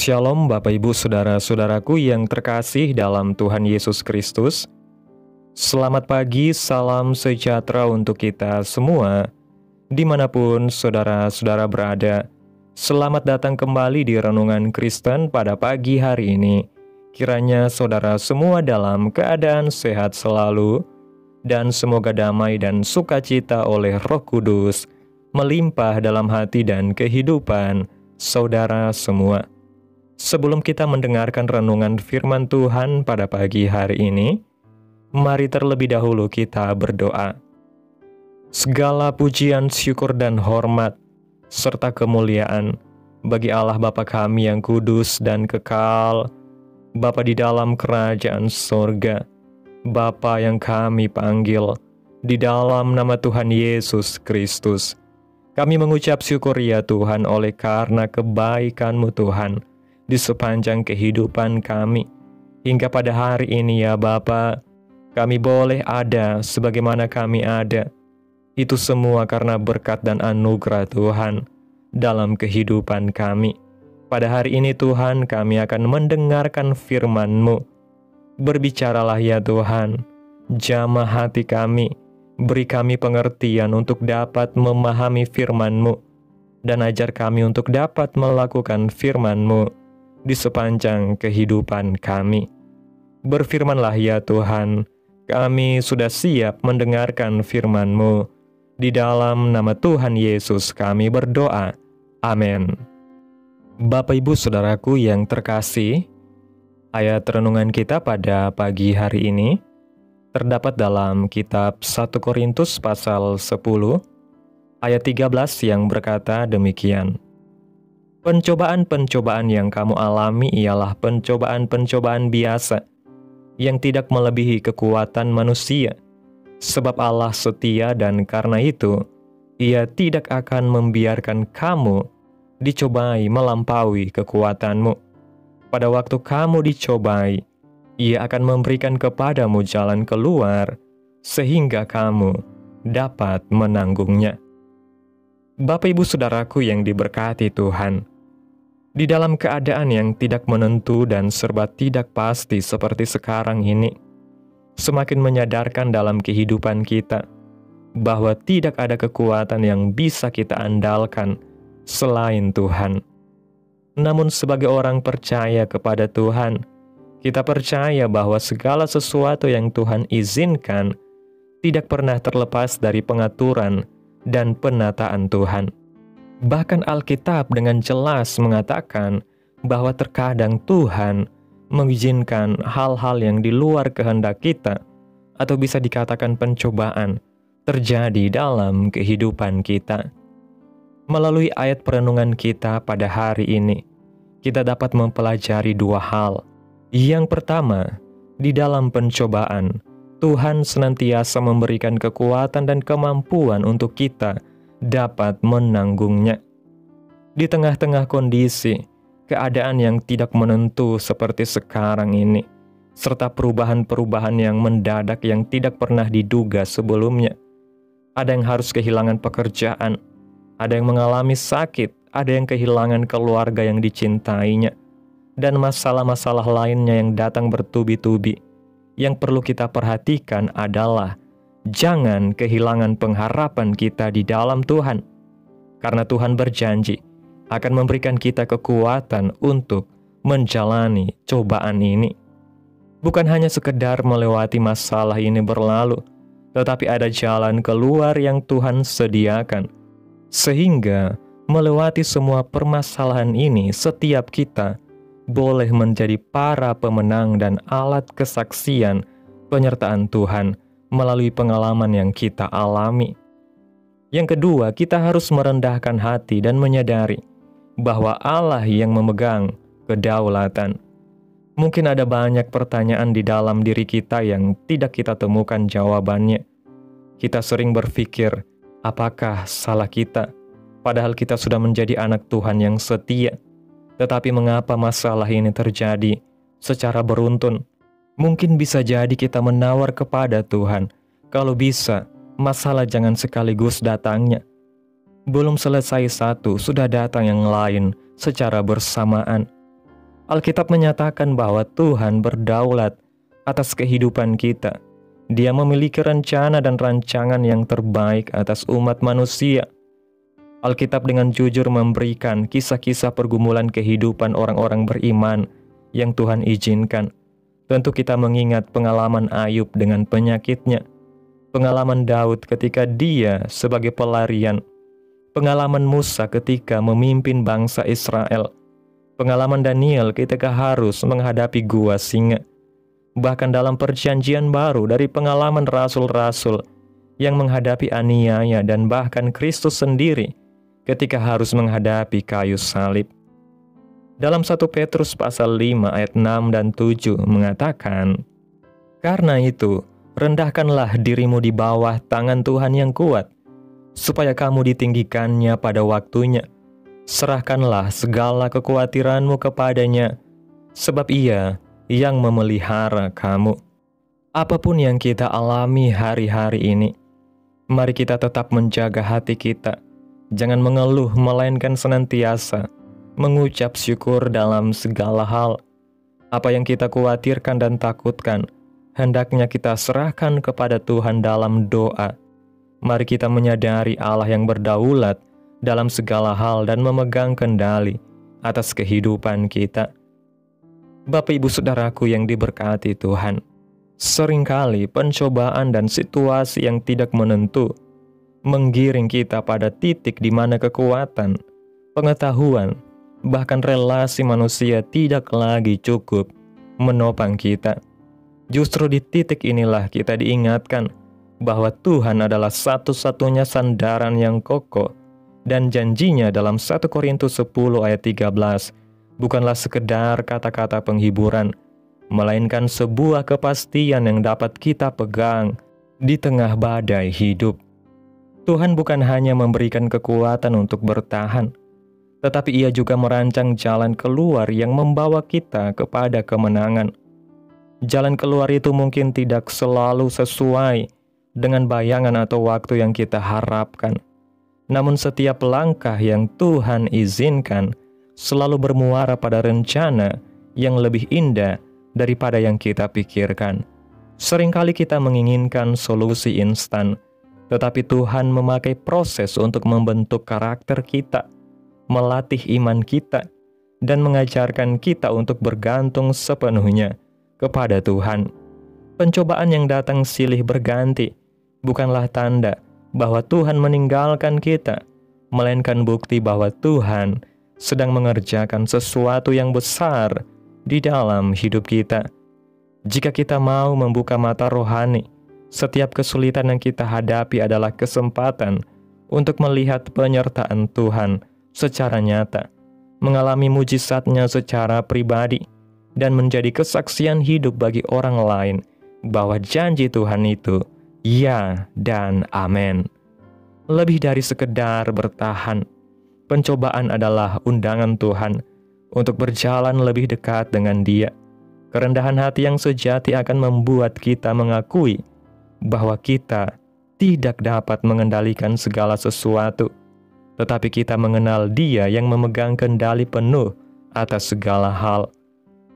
Shalom Bapak Ibu Saudara-saudaraku yang terkasih dalam Tuhan Yesus Kristus. Selamat pagi, salam sejahtera untuk kita semua, dimanapun saudara-saudara berada. Selamat datang kembali di Renungan Kristen pada pagi hari ini. Kiranya saudara semua dalam keadaan sehat selalu, dan semoga damai dan sukacita oleh Roh Kudus melimpah dalam hati dan kehidupan saudara semua. Sebelum kita mendengarkan renungan firman Tuhan pada pagi hari ini, mari terlebih dahulu kita berdoa. Segala pujian, syukur, dan hormat, serta kemuliaan bagi Allah Bapa kami yang kudus dan kekal, Bapa di dalam kerajaan sorga, Bapa yang kami panggil, di dalam nama Tuhan Yesus Kristus. Kami mengucap syukur ya Tuhan oleh karena kebaikan-Mu Tuhan, di sepanjang kehidupan kami. Hingga pada hari ini ya Bapa, kami boleh ada sebagaimana kami ada. Itu semua karena berkat dan anugerah Tuhan dalam kehidupan kami. Pada hari ini Tuhan, kami akan mendengarkan firman-Mu. Berbicaralah ya Tuhan, jamah hati kami, beri kami pengertian untuk dapat memahami firman-Mu, dan ajar kami untuk dapat melakukan firman-Mu di sepanjang kehidupan kami. Berfirmanlah ya Tuhan, kami sudah siap mendengarkan firman-Mu. Di dalam nama Tuhan Yesus kami berdoa. Amin. Bapak Ibu Saudaraku yang terkasih, ayat renungan kita pada pagi hari ini terdapat dalam kitab 1 Korintus pasal 10, ayat 13 yang berkata demikian. Pencobaan-pencobaan yang kamu alami ialah pencobaan-pencobaan biasa, yang tidak melebihi kekuatan manusia. Sebab Allah setia dan karena itu, Ia tidak akan membiarkan kamu dicobai melampaui kekuatanmu. Pada waktu kamu dicobai, Ia akan memberikan kepadamu jalan keluar, sehingga kamu dapat menanggungnya. Bapak Ibu Saudaraku yang diberkati Tuhan, di dalam keadaan yang tidak menentu dan serba tidak pasti seperti sekarang ini, semakin menyadarkan dalam kehidupan kita bahwa tidak ada kekuatan yang bisa kita andalkan selain Tuhan. Namun sebagai orang percaya kepada Tuhan, kita percaya bahwa segala sesuatu yang Tuhan izinkan tidak pernah terlepas dari pengaturan dan penataan Tuhan. Bahkan Alkitab dengan jelas mengatakan bahwa terkadang Tuhan mengizinkan hal-hal yang di luar kehendak kita, atau bisa dikatakan pencobaan, terjadi dalam kehidupan kita. Melalui ayat perenungan kita pada hari ini, kita dapat mempelajari dua hal. Yang pertama, di dalam pencobaan, Tuhan senantiasa memberikan kekuatan dan kemampuan untuk kita dapat menanggungnya. Di tengah-tengah kondisi, keadaan yang tidak menentu seperti sekarang ini, serta perubahan-perubahan yang mendadak yang tidak pernah diduga sebelumnya. Ada yang harus kehilangan pekerjaan, ada yang mengalami sakit, ada yang kehilangan keluarga yang dicintainya, dan masalah-masalah lainnya yang datang bertubi-tubi. Yang perlu kita perhatikan adalah jangan kehilangan pengharapan kita di dalam Tuhan, karena Tuhan berjanji akan memberikan kita kekuatan untuk menjalani cobaan ini. Bukan hanya sekedar melewati masalah ini berlalu, tetapi ada jalan keluar yang Tuhan sediakan, sehingga melewati semua permasalahan ini setiap kita boleh menjadi para pemenang dan alat kesaksian penyertaan Tuhan melalui pengalaman yang kita alami. Yang kedua, kita harus merendahkan hati dan menyadari bahwa Allah yang memegang kedaulatan. Mungkin ada banyak pertanyaan di dalam diri kita yang tidak kita temukan jawabannya. Kita sering berpikir, apakah salah kita? Padahal kita sudah menjadi anak Tuhan yang setia. Tetapi mengapa masalah ini terjadi secara beruntun? Mungkin bisa jadi kita menawar kepada Tuhan, kalau bisa, masalah jangan sekaligus datangnya. Belum selesai satu, sudah datang yang lain secara bersamaan. Alkitab menyatakan bahwa Tuhan berdaulat atas kehidupan kita. Dia memiliki rencana dan rancangan yang terbaik atas umat manusia. Alkitab dengan jujur memberikan kisah-kisah pergumulan kehidupan orang-orang beriman yang Tuhan izinkan. Tentu kita mengingat pengalaman Ayub dengan penyakitnya, pengalaman Daud ketika dia sebagai pelarian, pengalaman Musa ketika memimpin bangsa Israel, pengalaman Daniel ketika harus menghadapi gua singa. Bahkan dalam perjanjian baru dari pengalaman rasul-rasul yang menghadapi aniaya dan bahkan Kristus sendiri ketika harus menghadapi kayu salib. Dalam 1 Petrus pasal 5 ayat 6 dan 7 mengatakan, "Karena itu, rendahkanlah dirimu di bawah tangan Tuhan yang kuat, supaya kamu ditinggikannya pada waktunya. Serahkanlah segala kekhawatiranmu kepadanya, sebab Ia yang memelihara kamu." Apapun yang kita alami hari-hari ini, mari kita tetap menjaga hati kita. Jangan mengeluh, melainkan senantiasa mengucap syukur dalam segala hal. Apa yang kita khawatirkan dan takutkan, hendaknya kita serahkan kepada Tuhan dalam doa. Mari kita menyadari Allah yang berdaulat dalam segala hal dan memegang kendali atas kehidupan kita. Bapak Ibu Saudaraku yang diberkati Tuhan, seringkali pencobaan dan situasi yang tidak menentu menggiring kita pada titik di mana kekuatan, pengetahuan, bahkan relasi manusia tidak lagi cukup menopang kita. Justru di titik inilah kita diingatkan bahwa Tuhan adalah satu-satunya sandaran yang kokoh, dan janjinya dalam 1 Korintus 10 ayat 13 bukanlah sekedar kata-kata penghiburan, melainkan sebuah kepastian yang dapat kita pegang di tengah badai hidup. Tuhan bukan hanya memberikan kekuatan untuk bertahan, tetapi Ia juga merancang jalan keluar yang membawa kita kepada kemenangan. Jalan keluar itu mungkin tidak selalu sesuai dengan bayangan atau waktu yang kita harapkan. Namun setiap langkah yang Tuhan izinkan selalu bermuara pada rencana yang lebih indah daripada yang kita pikirkan. Seringkali kita menginginkan solusi instan, tetapi Tuhan memakai proses untuk membentuk karakter kita, melatih iman kita, dan mengajarkan kita untuk bergantung sepenuhnya kepada Tuhan. Pencobaan yang datang silih berganti bukanlah tanda bahwa Tuhan meninggalkan kita, melainkan bukti bahwa Tuhan sedang mengerjakan sesuatu yang besar di dalam hidup kita. Jika kita mau membuka mata rohani, setiap kesulitan yang kita hadapi adalah kesempatan untuk melihat penyertaan Tuhan secara nyata, mengalami mujizat-Nya secara pribadi, dan menjadi kesaksian hidup bagi orang lain bahwa janji Tuhan itu ya dan amin. Lebih dari sekedar bertahan, pencobaan adalah undangan Tuhan untuk berjalan lebih dekat dengan Dia. Kerendahan hati yang sejati akan membuat kita mengakui bahwa kita tidak dapat mengendalikan segala sesuatu, tetapi kita mengenal Dia yang memegang kendali penuh atas segala hal.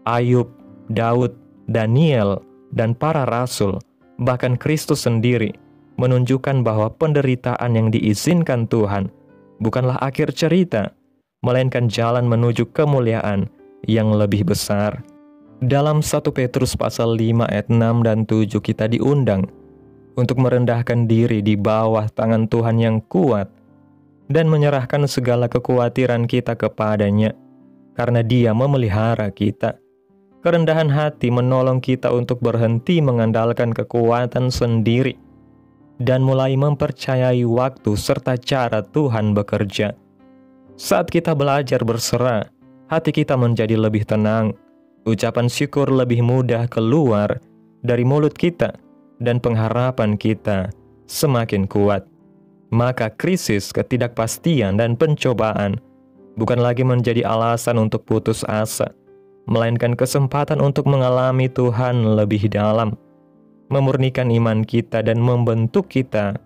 Ayub, Daud, Daniel, dan para rasul, bahkan Kristus sendiri, menunjukkan bahwa penderitaan yang diizinkan Tuhan bukanlah akhir cerita, melainkan jalan menuju kemuliaan yang lebih besar. Dalam 1 Petrus pasal 5 ayat 6 dan 7 kita diundang untuk merendahkan diri di bawah tangan Tuhan yang kuat dan menyerahkan segala kekhawatiran kita kepadanya, karena Dia memelihara kita. Kerendahan hati menolong kita untuk berhenti mengandalkan kekuatan sendiri dan mulai mempercayai waktu serta cara Tuhan bekerja. Saat kita belajar berserah, hati kita menjadi lebih tenang, ucapan syukur lebih mudah keluar dari mulut kita, dan pengharapan kita semakin kuat. Maka krisis, ketidakpastian, dan pencobaan bukan lagi menjadi alasan untuk putus asa, melainkan kesempatan untuk mengalami Tuhan lebih dalam, memurnikan iman kita dan membentuk kita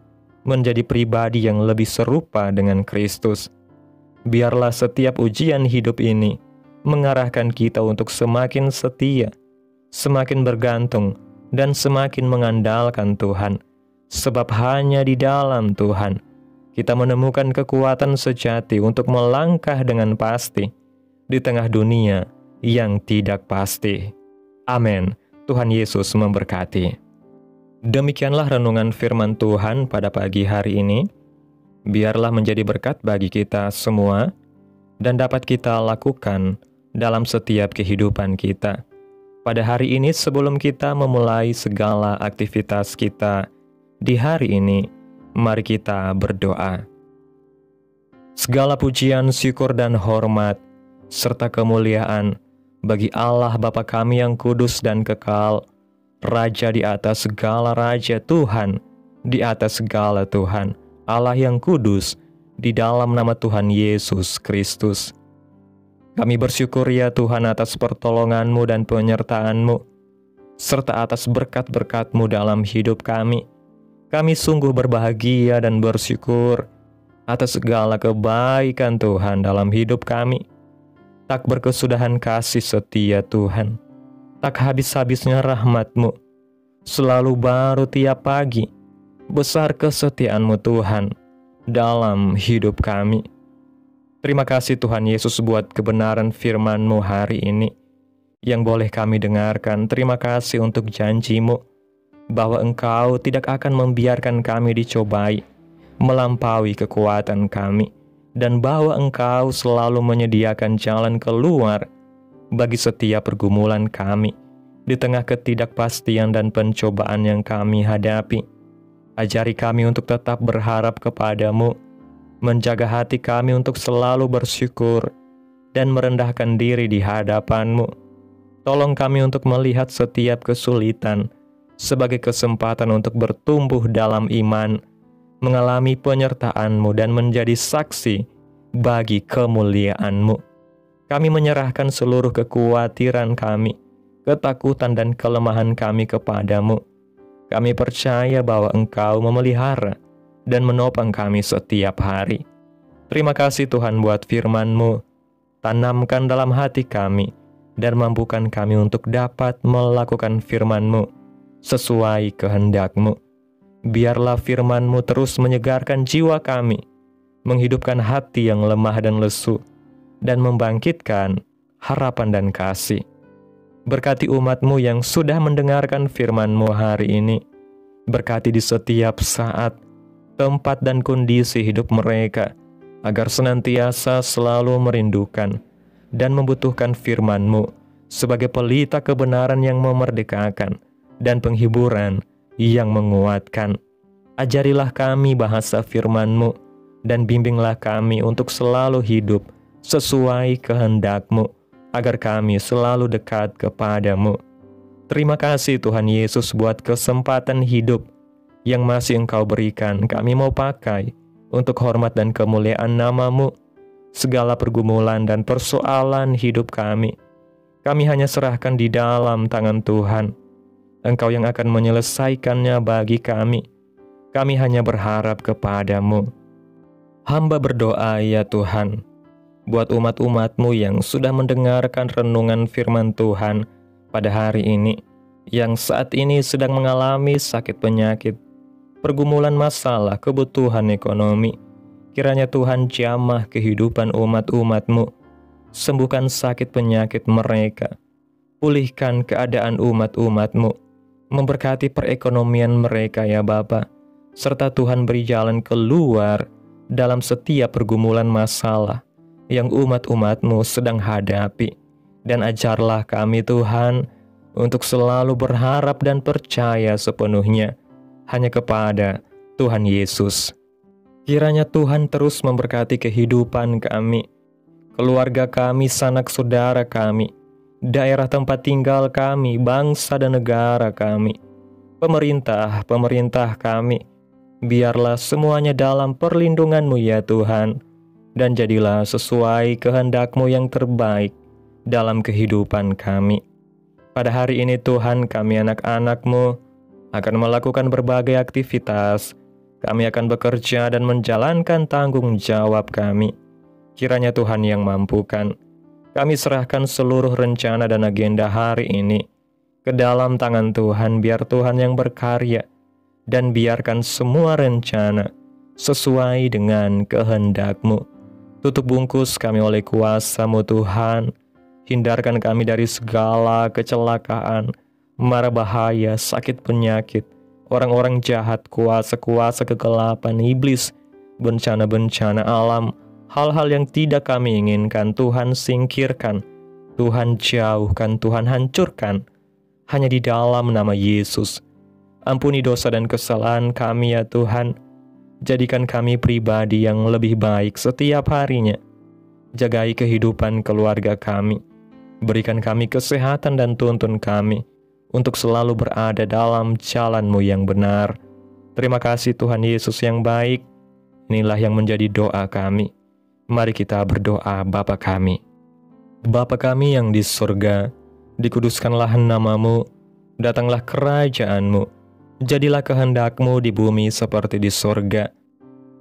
menjadi pribadi yang lebih serupa dengan Kristus. Biarlah setiap ujian hidup ini mengarahkan kita untuk semakin setia, semakin bergantung, dan semakin mengandalkan Tuhan. Sebab hanya di dalam Tuhan kita menemukan kekuatan sejati untuk melangkah dengan pasti di tengah dunia yang tidak pasti. Amin. Tuhan Yesus memberkati. Demikianlah renungan firman Tuhan pada pagi hari ini. Biarlah menjadi berkat bagi kita semua dan dapat kita lakukan dalam setiap kehidupan kita. Pada hari ini sebelum kita memulai segala aktivitas kita di hari ini, mari kita berdoa. Segala pujian, syukur, dan hormat, serta kemuliaan bagi Allah Bapa kami yang kudus dan kekal, Raja di atas segala raja, Tuhan di atas segala Tuhan, Allah yang kudus, di dalam nama Tuhan Yesus Kristus. Kami bersyukur ya Tuhan atas pertolongan-Mu dan penyertaan-Mu, serta atas berkat-berkat-Mu dalam hidup kami. Kami sungguh berbahagia dan bersyukur atas segala kebaikan Tuhan dalam hidup kami. Tak berkesudahan kasih setia Tuhan, tak habis-habisnya rahmat-Mu, selalu baru tiap pagi. Besar kesetiaan-Mu Tuhan dalam hidup kami. Terima kasih Tuhan Yesus buat kebenaran firman-Mu hari ini yang boleh kami dengarkan. Terima kasih untuk janji-Mu bahwa Engkau tidak akan membiarkan kami dicobai melampaui kekuatan kami, dan bahwa Engkau selalu menyediakan jalan keluar bagi setiap pergumulan kami di tengah ketidakpastian dan pencobaan yang kami hadapi. Ajari kami untuk tetap berharap kepada-Mu, menjaga hati kami untuk selalu bersyukur dan merendahkan diri di hadapan-Mu. Tolong kami untuk melihat setiap kesulitan sebagai kesempatan untuk bertumbuh dalam iman, mengalami penyertaan-Mu, dan menjadi saksi bagi kemuliaan-Mu. Kami menyerahkan seluruh kekhawatiran kami, ketakutan, dan kelemahan kami kepada-Mu. Kami percaya bahwa Engkau memelihara dan menopang kami setiap hari. Terima kasih Tuhan buat firman-Mu. Tanamkan dalam hati kami dan mampukan kami untuk dapat melakukan firman-Mu sesuai kehendak-Mu. Biarlah firman-Mu terus menyegarkan jiwa kami, menghidupkan hati yang lemah dan lesu, dan membangkitkan harapan dan kasih. Berkati umat-Mu yang sudah mendengarkan firman-Mu hari ini. Berkati di setiap saat, tempat, dan kondisi hidup mereka, agar senantiasa selalu merindukan dan membutuhkan firman-Mu sebagai pelita kebenaran yang memerdekakan dan penghiburan yang menguatkan. Ajarilah kami bahasa firman-Mu dan bimbinglah kami untuk selalu hidup sesuai kehendak-Mu, agar kami selalu dekat kepada-Mu. Terima kasih Tuhan Yesus buat kesempatan hidup yang masih Engkau berikan. Kami mau pakai untuk hormat dan kemuliaan nama-Mu. Segala pergumulan dan persoalan hidup kami hanya serahkan di dalam tangan Tuhan. Engkau yang akan menyelesaikannya bagi kami. Kami hanya berharap kepada-Mu. Hamba berdoa ya Tuhan, buat umat-umat-Mu yang sudah mendengarkan renungan firman Tuhan pada hari ini, yang saat ini sedang mengalami sakit penyakit, pergumulan masalah, kebutuhan ekonomi. Kiranya Tuhan jamah kehidupan umat-umat-Mu, sembuhkan sakit penyakit mereka, pulihkan keadaan umat-umat-Mu, memberkati perekonomian mereka ya Bapa, serta Tuhan beri jalan keluar dalam setiap pergumulan masalah yang umat-umat-Mu sedang hadapi. Dan ajarlah kami Tuhan untuk selalu berharap dan percaya sepenuhnya hanya kepada Tuhan Yesus. Kiranya Tuhan terus memberkati kehidupan kami, keluarga kami, sanak saudara kami, daerah tempat tinggal kami, bangsa dan negara kami, pemerintah kami. Biarlah semuanya dalam perlindungan-Mu ya Tuhan, dan jadilah sesuai kehendak-Mu yang terbaik dalam kehidupan kami. Pada hari ini Tuhan, kami anak-anak-Mu akan melakukan berbagai aktivitas. Kami akan bekerja dan menjalankan tanggung jawab kami. Kiranya Tuhan yang mampukan. Kami serahkan seluruh rencana dan agenda hari ini ke dalam tangan Tuhan. Biar Tuhan yang berkarya, dan biarkan semua rencana sesuai dengan kehendak-Mu. Tutup bungkus kami oleh kuasa-Mu Tuhan. Hindarkan kami dari segala kecelakaan, mara bahaya, sakit penyakit, orang-orang jahat, kuasa-kuasa kegelapan, iblis, bencana-bencana alam, hal-hal yang tidak kami inginkan. Tuhan singkirkan, Tuhan jauhkan, Tuhan hancurkan, hanya di dalam nama Yesus. Ampuni dosa dan kesalahan kami ya Tuhan. Jadikan kami pribadi yang lebih baik setiap harinya. Jagai kehidupan keluarga kami. Berikan kami kesehatan dan tuntun kami untuk selalu berada dalam jalan-Mu yang benar. Terima kasih Tuhan Yesus yang baik. Inilah yang menjadi doa kami. Mari kita berdoa. Bapa kami. Bapa kami yang di surga, dikuduskanlah nama-Mu, datanglah kerajaan-Mu, jadilah kehendak-Mu di bumi seperti di surga.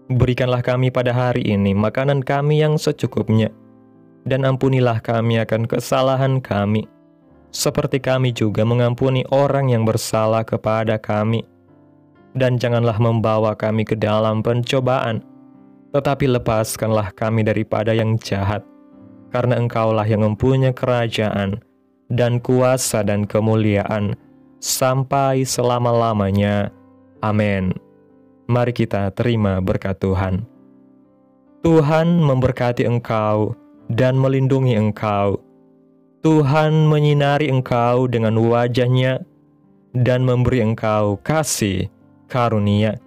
Berikanlah kami pada hari ini makanan kami yang secukupnya, dan ampunilah kami akan kesalahan kami, seperti kami juga mengampuni orang yang bersalah kepada kami. Dan janganlah membawa kami ke dalam pencobaan, tetapi lepaskanlah kami daripada yang jahat, karena Engkaulah yang mempunyai kerajaan, dan kuasa dan kemuliaan, sampai selama-lamanya. Amin. Mari kita terima berkat Tuhan. Tuhan memberkati engkau dan melindungi engkau. Tuhan menyinari engkau dengan wajah-Nya dan memberi engkau kasih karunia.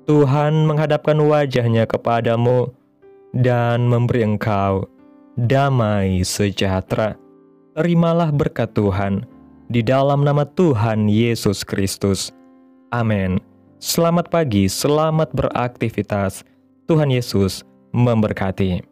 Tuhan menghadapkan wajah-Nya kepadamu dan memberi engkau damai sejahtera. Terimalah berkat Tuhan di dalam nama Tuhan Yesus Kristus. Amin. Selamat pagi, selamat beraktivitas. Tuhan Yesus memberkati.